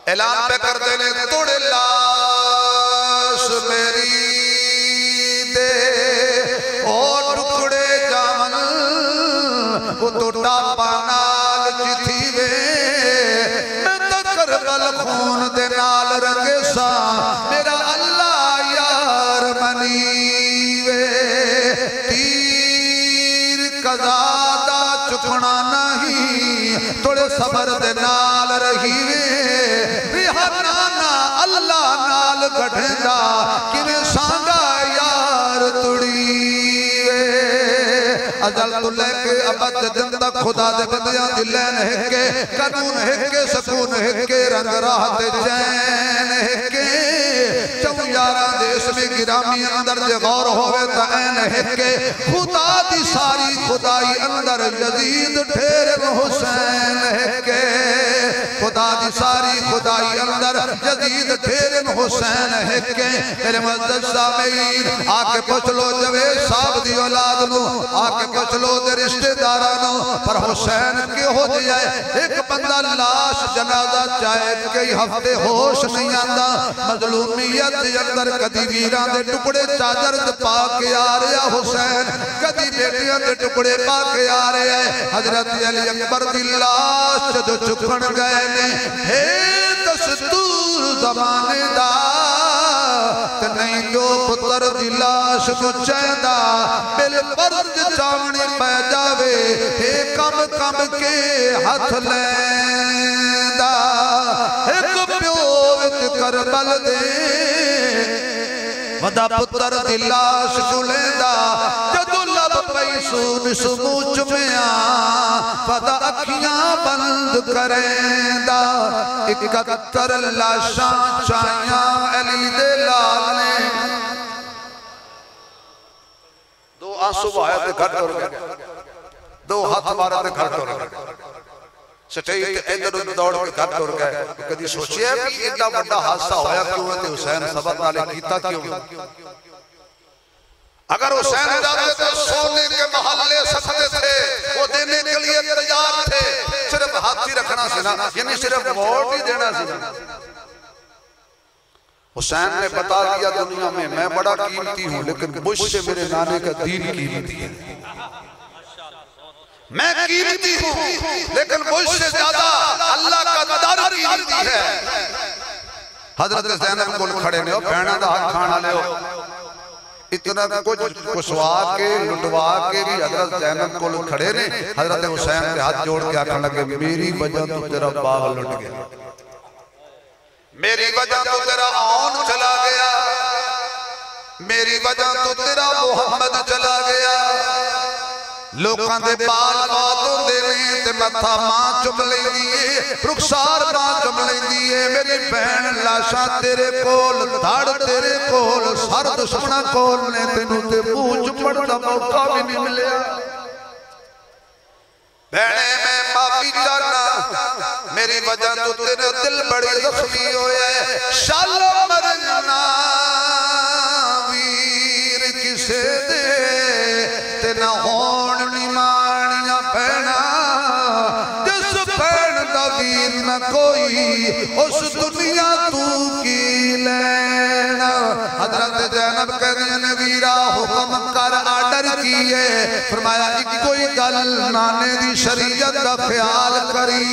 ऐलान पे करदे ने, तोड़े लाश मेरी दे ओ टुकड़े जावन, वो टोटा पानाल चिथी वे करबल खून दे नाल रंगे सा, मेरा अल्लाह यार मनीवे। तीर कज़ा चुकना नहीं, थोड़े सबर दे नाल रहीवे। नाना अल्लाह नाल गढ़ेंदा किवें सांगा यार तुड़ी अजल तो लेके अबद दिन तक खुदा दे बंदियां दी लैन है के कानून है के सुकून है के रंग राहत चैन है के 11 देश में गिरामी अंदर जे गौर होवे ता ऐन है के खुदा दी सारी खुदाई अंदर यजीद ठेर हुसैन है के खुदा दी सारी खुदाई अंदर यजीद ठेर हुसैन है के मेरे मुअज्जज़ सामीन आके पूछ लो जवेद साहब दी औलाद नु आके पूछ लो ते रिश्तेदारां नु पर हुसैन किहो जिहा है एक बंदा लाश जनाजा चाहे कई हफ्ते होश नहीं आंदा मजलूमियत अंदर कदी वीरां दे टुकड़े चादर च पा के आ रहा हुसैन कदी बेटियां दे टुकड़े पा के आ रहा है हजरत अली अकबर दी लाश जो चुकण गए ने हे दस्तूर ज़माने दा ते नहीं जो पुत्र दी लाश को चाहदा बिल फर्ज चावणी पै जावे हे कम कम के हथ लैंदा एक प्यो विच करबल दे वदा पुत्र दी लाश चुलेंदा जदों लब पई सून समूच में वदा अखियां बंद करेंदा 71 लाशां चाइयां अली दे लाल ने दो आंसू बहाए ते घर टुर गए दो हाथ मारे ते घर टुर गए सच्चाई इधर उधर दौड़ के घर टुर गए कभी सोचिया कि इतना बड़ा हादसा होया क्यों ते हुसैन सबर नाल कीता क्यों अगर हुसैन जाते तो सोने के महल्ले सकते थे वो देने के लिए तैयार थे सिर्फ हाथ ही रखना सी ना यानी सिर्फ वोट ही देना सी हुसैन ने बता दिया दुनिया में मैं बड़ा कीमती हूं लेकिन मुझसे मेरे नाने का दीन कीमती है मैं कीमती हूं लेकिन मुझसे ज्यादा अल्लाह का दर कीमती है हजरत ज़ैनब को खड़े ने भैणा दा हक खाण वाले हो इतना कुछ कुसवा के लुटवा के भी हजरत ज़ैनब को खड़े ने हजरत हुसैन के हाथ जोड़ के आखन लगे मेरी वजह तो तेरा बाग लुट गया मेरी वजह तो तेरा औन चला गया मेरी वजह तो तेरा मोहम्मद चला गया लोकां दे बाल बात होंदे ने ते मथा मां चुम लैंदी है रुखसार मां चुम लैंदी है मेरी बहन लाशा तेरे कोल धड़ तेरे कोल सर दुश्मना कोल ने तेनू ते मुंह चुम्मण दा मौका भी नहीं मिलिया बहने मैं माफी चाहना मेरी वजह तो तेरा दिल बड़ी जख्मी होया है शल मरना वीर किसे दे ते ना होण निमाणियां भैणा जिस भैण दा वीर न कोई उस दुनिया तू की लेना हजरत ज़ैनब कहदियां ने वीरा हुक्म कर आर्डर किए फरमाया कोई गल नाने दी शरीयत का ख्याल करी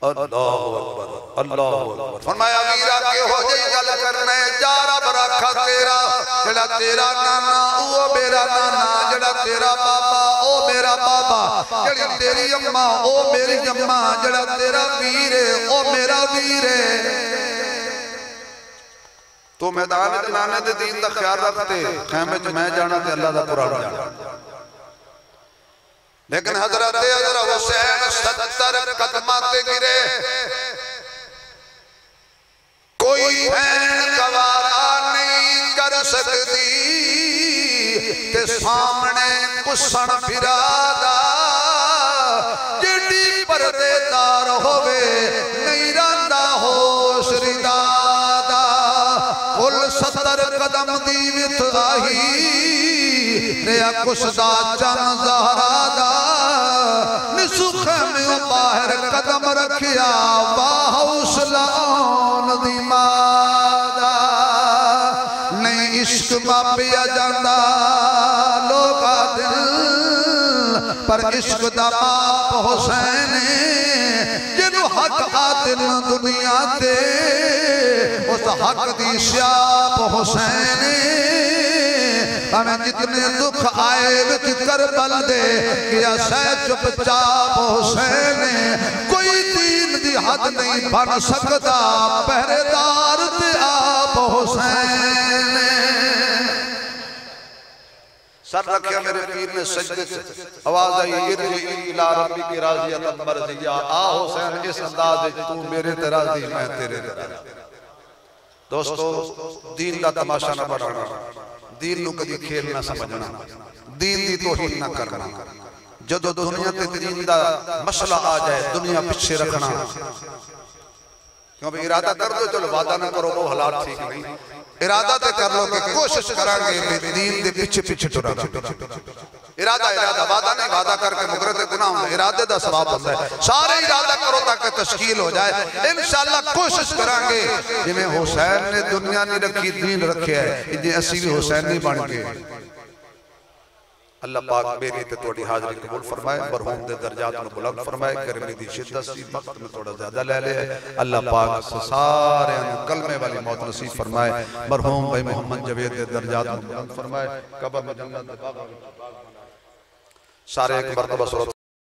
अल्लाहु अकबर अल्लाहु अकबर फरमाया वीरा के हो जाई गल करना है जारा बराखा तेरा जेड़ा तेरा नाना ओ मेरा नाना जेड़ा तेरा बाबा ओ मेरा बाबा जेड़ी तेरी अम्मा ओ मेरी अम्मा जेड़ा तेरा वीर है ओ मेरा वीर है तो मैदान च नाने दे दीन दा ख्याल रखते खैमे च मैं जाना ते अल्लाह दा कुरान जाना लेकिन हजरत हुसैन 70 कदमां ते गिरे कोई बहन गवारा नहीं कर सकती ते सामने कुसण फिरादा जिड्डी परदेदार होवे नहीं रंदा होश रिदादा कुल 70 कदम दी विथ आही रिया कुसदा चन ज़हरा निसुख में बाहर कदम रखिया बाहौसला दी मादा नहीं इश्क मापिया जाता लोग दिल पर इश्क दा बाप हुसैन जिन्हों हक आदिल दुनिया ते उस हक दी श्याप हुसैन हमें जितने दुख आए विच करबल दे किया सह चुपचाप हुसैन कोई दीन दी हद नहीं बन सकता पहरेदार ते आप हुसैन। सर रखिया मेरे पीर ने सजदे से आवाज आई इरजी इला रब्बी की राज़ियतन मर्ज़िया आ हुसैन इस अंदाज में तू मेरे ते राज़ी मैं तेरे ते राज़ी। दोस्तों दीन दा तमाशा ना बनाना, दीन नू कदी खेल ना समझना, दीन दी तौहीन ना करना। जदों दुनिया ते दीन दा मसला आ जाए दुनिया पीछे रखना, क्योंकि इरादा कर दो चलो वादा ना करो वो हालात ठीक नहीं, इरादा तो कर लो कि कोशिश करांगे दीन दे पीछे पीछे टुरा। इरादा इरादा वादा नहीं, वादा करके मुकर्रर ते गुनाह होंदा, इरादे दा सवाब होंदा है। सारे इरादा करो ताकि तश्कील हो जाए। इंशाअल्लाह कोशिश करांगे जिवें हुसैन ने दुनिया नहीं रखी दीन रखिया है जे असी भी हुसैन नहीं बन गए। अल्लाह पाक मेरी ते तोड़ी हाज़री कबूल फरमाए, मरहूम दे दर्जात नु बुलंद फरमाए। गर्मी दी शिद्दत सी वक्त में थोड़ा ज्यादा ले ले, अल्लाह पाक सारे कलमे वाली मौत नसीब फरमाए। मरहूम भाई मोहम्मद जवेद दे दर्जात नु बुलंद फरमाए, कब्र में जन्नत दे बाग सारे एक मर्तबा